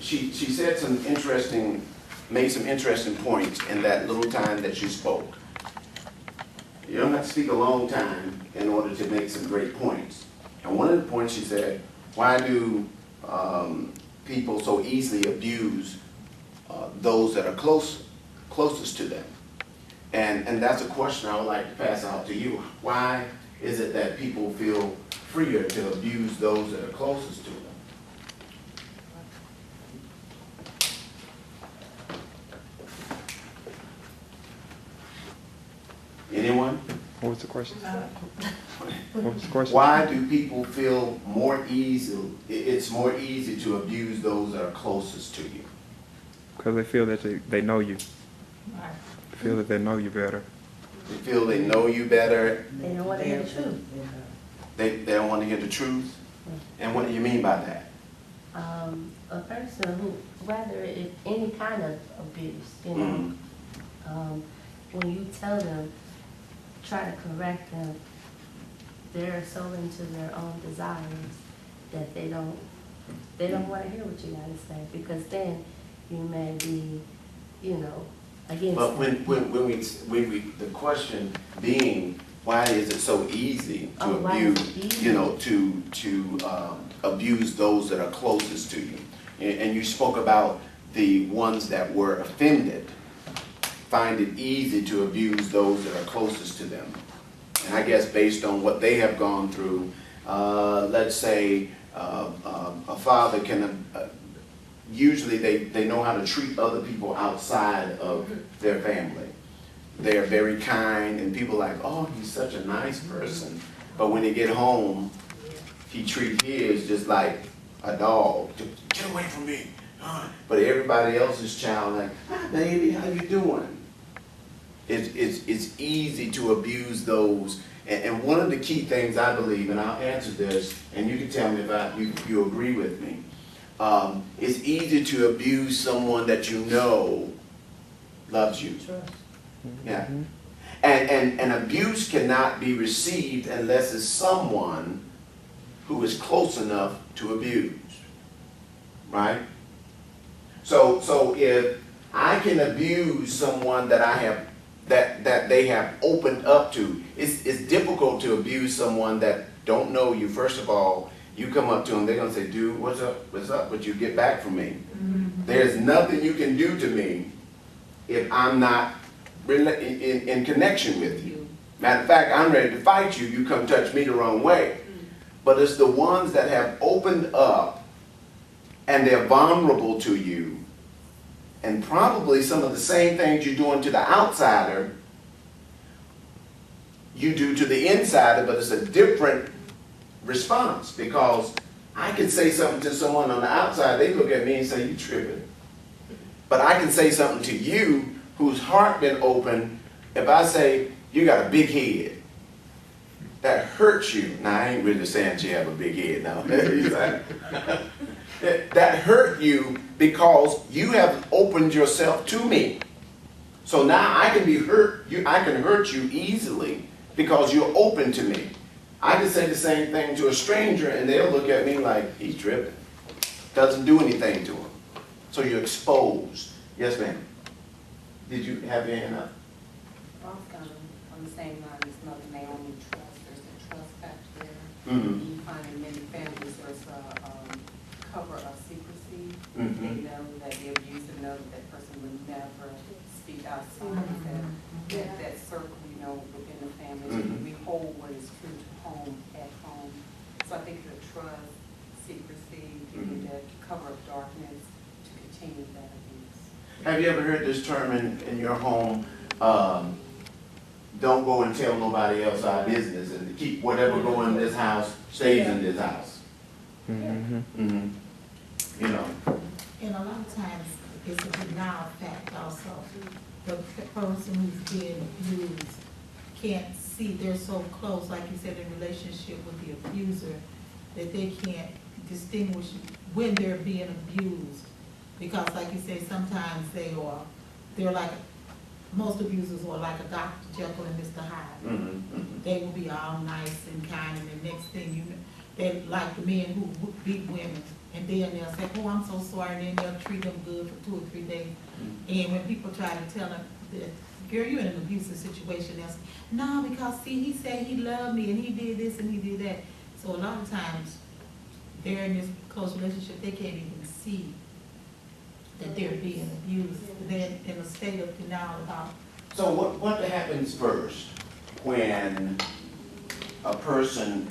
she said made some interesting points in that little time that she spoke. You don't have to speak a long time in order to make some great points. And one of the points she said, why do people so easily abuse those that are closest to them? And that's a question I would like to pass out to you. Why is it that people feel freer to abuse those that are closest to them? Anyone? What was the question? What was the question? Why do people feel it's more easy to abuse those that are closest to you? Because they feel that they know you. Right. They feel that they know you better. They feel they know you better. They don't want to hear the truth. They don't want to hear the truth. And what do you mean by that? A person who, whether it's any kind of abuse, you know, when you tell them, try to correct them, they're so into their own desires that they don't want to hear what you got to say, because then you may be, you know, against But them. when we the question being, why is it so easy to Why is abuse, it easy? you know, to abuse those that are closest to you? And you spoke about the ones that were offended find it easy to abuse those that are closest to them. And I guess based on what they have gone through, let's say a father can, usually they know how to treat other people outside of their family. They're very kind, and people are like, oh, he's such a nice person. But when they get home, he treats his just like a dog. Get away from me. But everybody else's child like, hi baby, how you doing? It's easy to abuse those. And one of the key things I believe, and I'll answer this, and you can tell me if you agree with me. It's easy to abuse someone that you know loves you. Yeah. And abuse cannot be received unless it's someone who is close enough to abuse. Right? So if I can abuse someone that I have that they have opened up to, it's difficult to abuse someone that don't know you. First of all, you come up to them, they're gonna say, dude, what's up, but you get back from me. There's nothing you can do to me if I'm not in connection with you. Matter of fact, I'm ready to fight you, you come touch me the wrong way. But it's the ones that have opened up and they're vulnerable to you, and probably some of the same things you're doing to the outsider, you do to the insider, but it's a different response, because I can say something to someone on the outside, they look at me and say, you tripping. But I can say something to you whose heart been open. If I say, you got a big head, that hurts you. Now, I ain't really saying you have a big head now. That hurt you because you have opened yourself to me. So now I can be hurt. I can hurt you easily because you're open to me. I can say the same thing to a stranger and they'll look at me like, he's tripping. Doesn't do anything to him. So you're exposed. Yes, ma'am. Did you have your hand up? I was kind of on the same line as Mother Naomi, trust. There's a trust factor there. Mm-hmm. You find in many families there's a cover of secrecy. Mm-hmm. They know that the abuser knows that person would never speak outside. That circle, you know, within the family. Mm-hmm. We hold what is true to home at home. So I think the trust, secrecy, giving that cover of darkness to continue that abuse. Have you ever heard this term in your home? Don't go and tell nobody else our business, and keep whatever going in this house stays in this house. Mm-hmm. Mm-hmm. You know. And a lot of times, it's a denial fact also. The person who's being abused can't see, they're so close, like you said, in relationship with the abuser, that they can't distinguish when they're being abused. Because like you say, sometimes they're like, most abusers are like a Dr. Jekyll and Mr. Hyde. Mm-hmm. Mm-hmm. They will be all nice and kind, and the next thing you know, they like the men who beat women. And then they'll say, oh, I'm so sorry, and then they'll treat them good for 2 or 3 days. And when people try to tell them that, girl, you're in an abusive situation, they'll say, no, because see, he said he loved me and he did this and he did that. So a lot of times, they're in this close relationship, they can't even see that they're being abused. They're in a state of denial about. So what happens first when a person